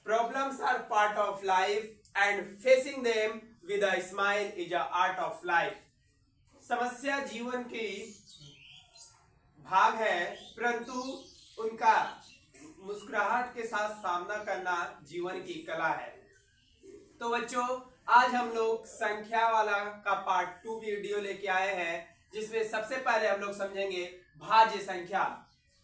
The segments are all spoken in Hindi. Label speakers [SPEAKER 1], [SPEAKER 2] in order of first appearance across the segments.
[SPEAKER 1] Problems are part of life and facing them with a smile is a art of life. समस्या जीवन की भाग है, परंतु उनका मुस्कुराहट के साथ सामना करना जीवन की कला है। तो बच्चों, आज हम लोग संख्या वाला का पार्ट 2 वीडियो लेके आए हैं, जिसमें सबसे पहले हम लोग समझेंगे भाज्य संख्या।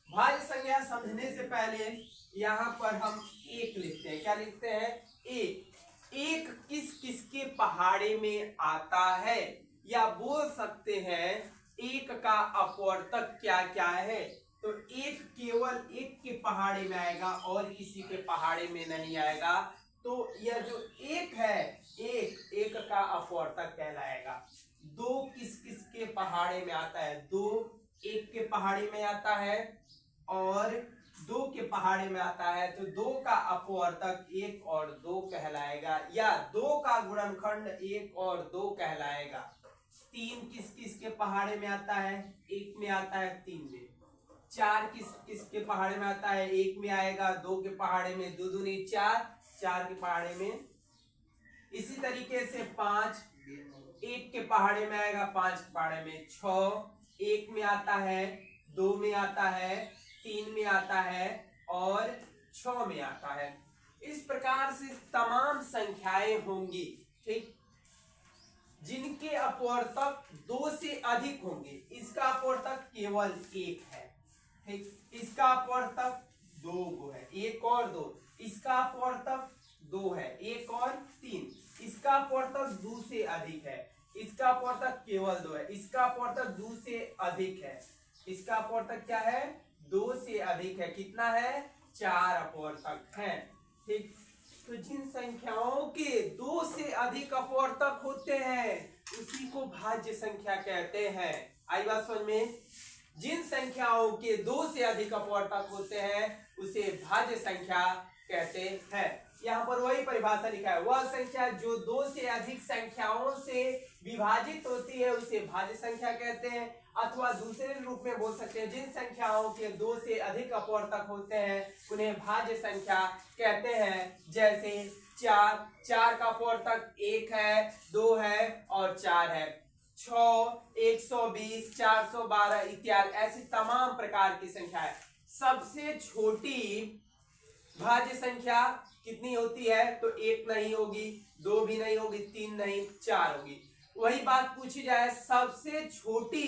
[SPEAKER 1] भाज्य संख्या समझने से पहले यहाँ पर हम एक लिखते हैं। क्या लिखते हैं? एक। एक किस किस के पहाड़े में आता है, या बोल सकते हैं एक का अपवर्तक क्या क्या है। तो एक केवल एक के पहाड़े में आएगा और किसी के पहाड़े में नहीं आएगा। तो यह जो एक है, एक का अपवर्तक कहलाएगा। दो किस किस के पहाड़े में आता है? दो एक के पहाड़े में आता है और दो के पहाड़े में आता है, तो दो का अपवर्तक एक और दो कहलाएगा, या दो का गुणनखंड एक और दो कहलाएगा। तीन किस किस के पहाड़े में आता है? एक में आता है, तीन में। चार किस किस के पहाड़े में आता है? एक में आएगा, दो के पहाड़े में दो दूनी चार, चार के पहाड़े में। इसी तरीके से पांच एक के पहाड़े में आएगा, पांच के पहाड़े में। छ एक में आता है, दो में आता है, तीन में आता है और 6 में आता है। इस प्रकार से तमाम संख्याएं होंगी, ठीक, जिनके अपवर्तक 2 से अधिक होंगे। इसका अपवर्तक केवल एक है, ठीक। इसका अपवर्तक 2 है, एक और दो। इसका अपवर्तक 2 है, एक और 3। इसका अपवर्तक 2 से अधिक है। इसका अपवर्तक केवल 2 है। इसका अपवर्तक 2 से अधिक है। इसका अपवर्तक क्या है? 2 से अधिक है। कितना है? 4 अपवर्तक है, ठीक। तो जिन संख्याओं के 2 से अधिक अपवर्तक होते हैं उसी को भाज्य संख्या कहते हैं। आई बात समझ में? जिन संख्याओं के 2 से अधिक अपवर्तक होते हैं उसे भाज्य संख्या कहते हैं। यहाँ पर वही परिभाषा लिखा है, वह संख्या जो 2 से अधिक संख्याओं से विभाजित होती है उसे भाज्य संख्या कहते हैं। अथवा दूसरे रूप में बोल सकते हैं, जिन संख्याओं के 2 से अधिक अपवर्तक होते हैं उन्हें भाज्य संख्या कहते हैं। जैसे 4, 4 का अपवर्तक 1 है, 2 है और 4 है। 6, 120, 412 इत्यादि ऐसी तमाम प्रकार की संख्याएं। सबसे छोटी भाज्य संख्या कितनी होती है? तो 1 नहीं होगी, 2 भी नहीं होगी, 3 नहीं, 4 होगी। वही बात पूछी जाए, सबसे छोटी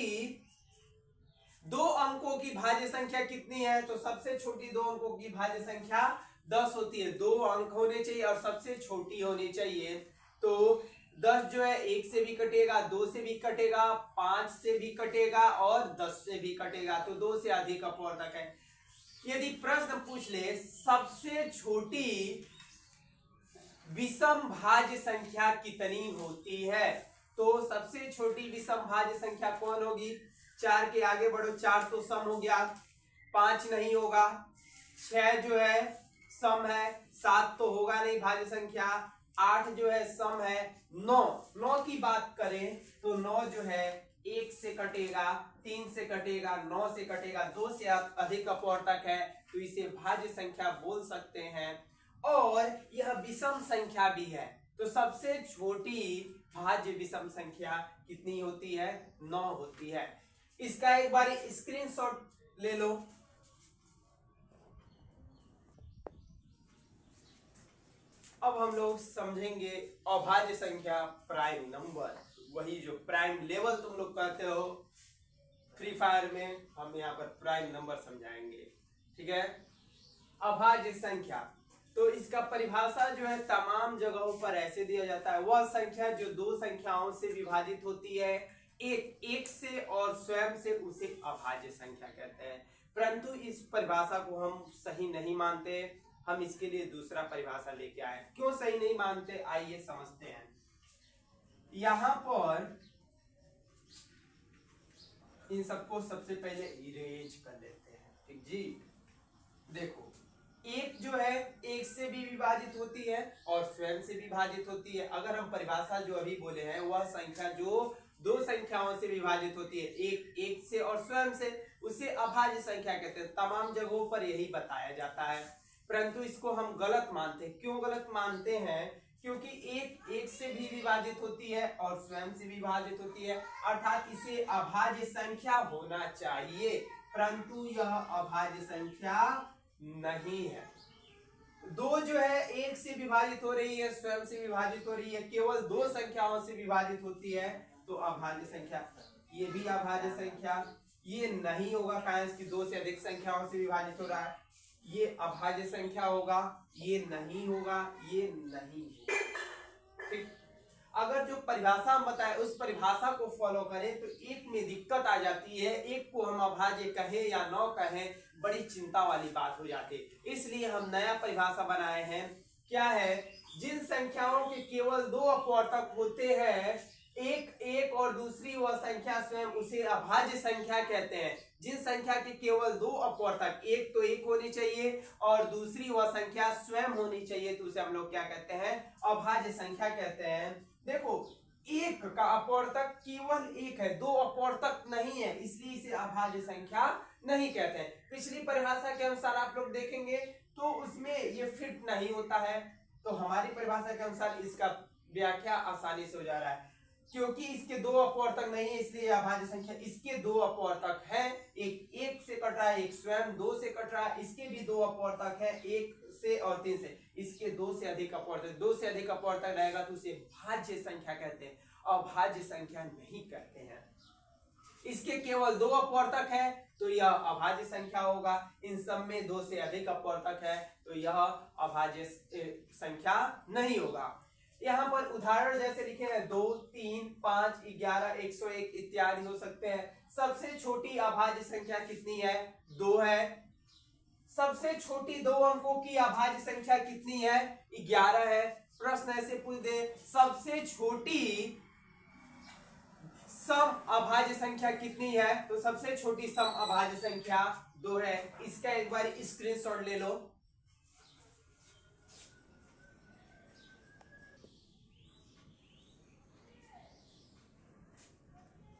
[SPEAKER 1] 2 अंकों की भाज्य संख्या कितनी है? तो सबसे छोटी 2 अंकों की भाज्य संख्या 10 होती है। 2 अंक होने चाहिए और सबसे छोटी होनी चाहिए। तो 10 जो है 1 से भी कटेगा, 2 से भी कटेगा, 5 से भी कटेगा और 10 से भी कटेगा। तो 2 से अधिक अपवर्तक है। यदि प्रश्न पूछ ले सबसे छोटी विषम भाज्य संख्या कितनी होती है, तो सबसे छोटी विषम भाज्य संख्या कौन होगी? 4 के आगे बढ़ो, 4 तो सम हो गया, 5 नहीं होगा, 6 जो है सम है, 7 तो होगा नहीं भाज्य संख्या, 8 जो है सम है, 9 की बात करें तो 9 जो है 1 से कटेगा, 3 से कटेगा, 9 से कटेगा, 2 से अधिक अपवर्तक है तो इसे भाज्य संख्या बोल सकते हैं। और यह विषम संख्या भी है। तो सबसे छोटी भाज्य विषम संख्या कितनी होती है? 9 होती है। इसका एक बार स्क्रीनशॉट ले लो। अब हम लोग समझेंगे अभाज्य संख्या प्राइम नंबर, वही जो प्राइम लेवल तुम लोग कहते हो फ्री फायर में, हम यहाँ पर प्राइम नंबर समझाएंगे, ठीक है। अभाज्य संख्या, तो इसका परिभाषा जो है तमाम जगहों पर ऐसे दिया जाता है, वह संख्या जो 2 संख्याओं से विभाजित होती है एक से और स्वयं से, उसे अभाज्य संख्या कहते हैं। परंतु इस परिभाषा को हम सही नहीं मानते, हम इसके लिए दूसरा परिभाषा लेके आए। क्यों सही नहीं मानते, आइए समझते हैं। यहां पर इन सबको सबसे पहले इरेज कर लेते हैं, ठीक जी। देखो, एक जो है 1 से भी विभाजित होती है और स्वयं से विभाजित होती है। अगर हम परिभाषा जो अभी बोले हैं वह संख्या जो 2 संख्याओं से विभाजित होती है, एक से और स्वयं से, उसे अभाज्य संख्या कहते हैं। तमाम जगहों पर यही बताया जाता है। परंतु इसको हम गलत मानते हैं। क्यों गलत मानते हैं? क्योंकि एक से भी विभाजित होती है और स्वयं से विभाजित होती है, अर्थात इसे अभाज्य संख्या होना चाहिए, परंतु यह अभाज्य संख्या नहीं है। दो जो है एक से विभाजित हो रही है, स्वयं से विभाजित हो रही है, केवल दो संख्याओं से विभाजित होती है तो अभाज्य संख्या। ये भी अभाज्य संख्या, ये नहीं होगा कारण कि दो से अधिक संख्याओं से विभाजित हो रहा है, ये अभाज्य संख्या होगा, ये नहीं होगा, ये नहीं होगा। ठीक, अगर जो परिभाषा हम बताए उस परिभाषा को फॉलो करें तो एक में दिक्कत आ जाती है, एक को हम अभाज्य कहें या न कहें बड़ी चिंता वाली बात हो जाती है। इसलिए हम नया परिभाषा बनाए हैं। क्या है? जिन संख्याओं के केवल दो अपवर्तक होते हैं, एक और दूसरी वह संख्या स्वयं, उसे अभाज्य संख्या कहते हैं। जिन संख्या के केवल दो अपवर्तक, एक तो एक होनी चाहिए और दूसरी वह संख्या स्वयं होनी चाहिए, तो उसे हम लोग क्या कहते हैं? अभाज्य संख्या कहते हैं। देखो, एक का अपवर्तक केवल एक है, दो अपवर्तक नहीं है, इसलिए इसे अभाज्य संख्या नहीं कहते हैं। पिछली परिभाषा के अनुसार आप लोग देखेंगे तो उसमें ये फिट नहीं होता है, तो हमारी परिभाषा के अनुसार इसका व्याख्या आसानी से हो जा रहा है। क्योंकि इसके दो अपवर्तक नहीं है इसलिए अभाज्य संख्या। इसके दो अपवर्तक हैं, एक से कट रहा है, एक स्वयं दो से कट रहा है, इसके भी दो अपवर्तक हैं, एक से और तीन से, इसके दो से अधिक अपवर्तक, दो से अधिक अपवर्तक रहेगा तो उसे भाज्य संख्या कहते हैं, अभाज्य संख्या नहीं कहते हैं। इसके केवल दो अपवर्तक है तो यह अभाज्य संख्या होगा, इन सब में दो से अधिक अपवर्तक है तो यह अभाज्य संख्या नहीं होगा। यहाँ पर उदाहरण जैसे लिखे हैं 2, 3, 5, 11, 101 इत्यादि हो सकते हैं। सबसे छोटी अभाज्य संख्या कितनी है? 2 है। सबसे छोटी दो अंकों की अभाज्य संख्या कितनी है? 11 है। प्रश्न ऐसे पूछ दे, सबसे छोटी सम अभाज्य संख्या कितनी है? तो सबसे छोटी सम अभाज्य संख्या 2 है। इसका एक बार स्क्रीनशॉट ले लो।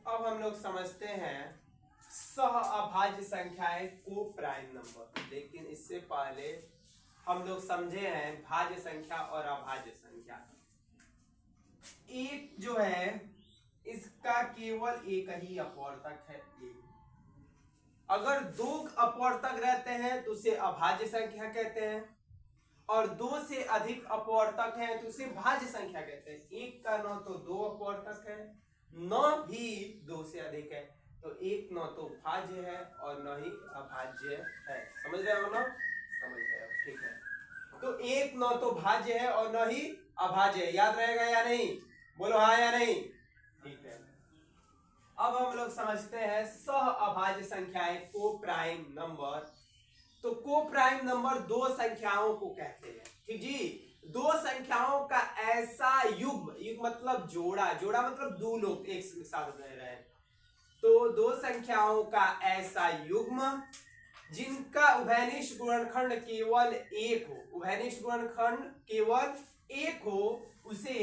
[SPEAKER 1] अब हम लोग समझते हैं सह अभाज्य संख्याएं को प्राइम नंबर, लेकिन इससे पहले हम लोग समझे हैं भाज्य संख्या और अभाज्य संख्या। एक जो है इसका केवल एक ही अपवर्तक है, एक। अगर दो अपवर्तक रहते हैं तो उसे अभाज्य संख्या कहते हैं, और दो से अधिक अपवर्तक हैं तो उसे भाज्य संख्या कहते हैं। एक का न तो दो अपवर्तक है, न भी दो से अधिक है, तो एक न तो भाज्य है और न ही अभाज्य है। समझ रहे हो ना? समझ रहे हो, ठीक है। तो एक न तो भाज्य है और न ही अभाज्य है, याद रहेगा या नहीं? बोलो हाँ या नहीं? ठीक है। अब हम लोग समझते हैं सह अभाज्य संख्याएं को प्राइम नंबर। तो को प्राइम नंबर दो संख्याओं को कहते हैं, ठीक जी। दो संख्याओं का ऐसा युग्म, युग्म मतलब जोड़ा, जोड़ा मतलब दो लोग एक साथ रह रहे हैं, तो दो संख्याओं का ऐसा युग्म जिनका उभयनिष्ठ गुणनखंड केवल एक हो, उभयनिष्ठ गुणनखंड केवल एक हो, उसे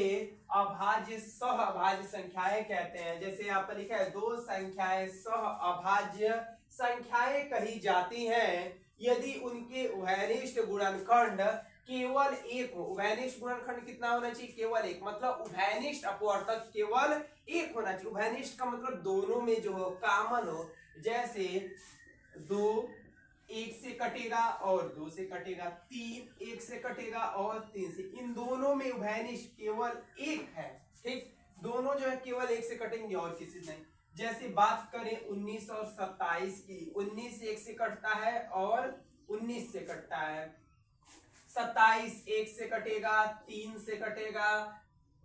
[SPEAKER 1] अभाज्य सह अभाज्य संख्याएं कहते हैं। जैसे यहाँ पर लिखा है दो संख्याएं सह अभाज्य संख्याएं कही जाती हैं यदि उनके उभयनिष्ठ गुणनखंड केवल एक हो। उभयनिष्ठ गुणनखंड कितना होना चाहिए? केवल एक, मतलब उभयनिष्ठ अपवर्तक केवल एक होना चाहिए। उभयनिष्ठ का मतलब दोनों में जो हो, कॉमन हो। जैसे 2 एक से कटेगा और 2 से कटेगा, 3 एक से कटेगा और 3 से, इन दोनों में उभयनिष्ठ केवल एक है, ठीक। दोनों जो है केवल एक से कटेंगे और किसी नहीं। जैसे बात करें 19 और 27 की, 19 एक से कटता है और 19 से कटता है, 27 एक से कटेगा, 3 से कटेगा,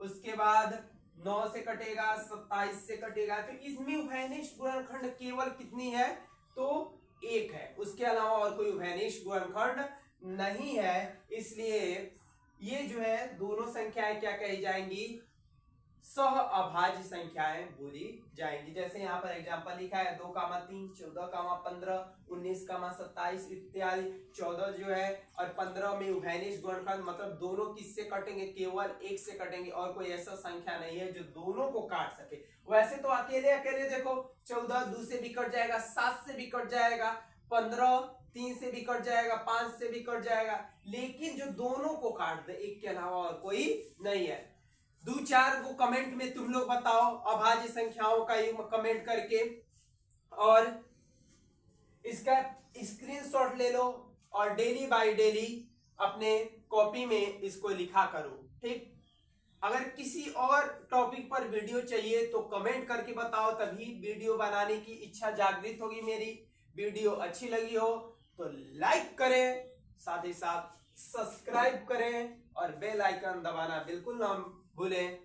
[SPEAKER 1] उसके बाद 9 से कटेगा, 27 से कटेगा। तो इसमें उभयनिष्ठ गुणनखंड केवल कितनी है? तो एक है, उसके अलावा और कोई उभयनिष्ठ गुणनखंड नहीं है। इसलिए ये जो है दोनों संख्याएं क्या कही जाएंगी? सह अभाज्य संख्याएं बोली जाएंगी। जैसे यहाँ पर एग्जांपल लिखा है 2, 3, 14, 15, 19, 27 इत्यादि। 14 जो है और 15 में उभयनिष्ठ गुणनखंड मतलब दोनों किससे कटेंगे? केवल एक से कटेंगे, और कोई ऐसा संख्या नहीं है जो दोनों को काट सके। वैसे तो अकेले अकेले देखो 14 2 से भी कट जाएगा, 7 से भी कट जाएगा, 15 3 से भी कट जाएगा, 5 से भी कट जाएगा, लेकिन जो दोनों को काट दे, एक के अलावा और कोई नहीं है। दो चार को कमेंट में तुम लोग बताओ अभाज्य संख्याओं का युग्म कमेंट करके, और इसका स्क्रीनशॉट ले लो और डेली बाय डेली अपने कॉपी में इसको लिखा करो। ठीक, अगर किसी और टॉपिक पर वीडियो चाहिए तो कमेंट करके बताओ, तभी वीडियो बनाने की इच्छा जागृत होगी मेरी। वीडियो अच्छी लगी हो तो लाइक करें, साथ ही साथ सब्सक्राइब करें और बेल आइकन दबाना बिल्कुल ना भूलें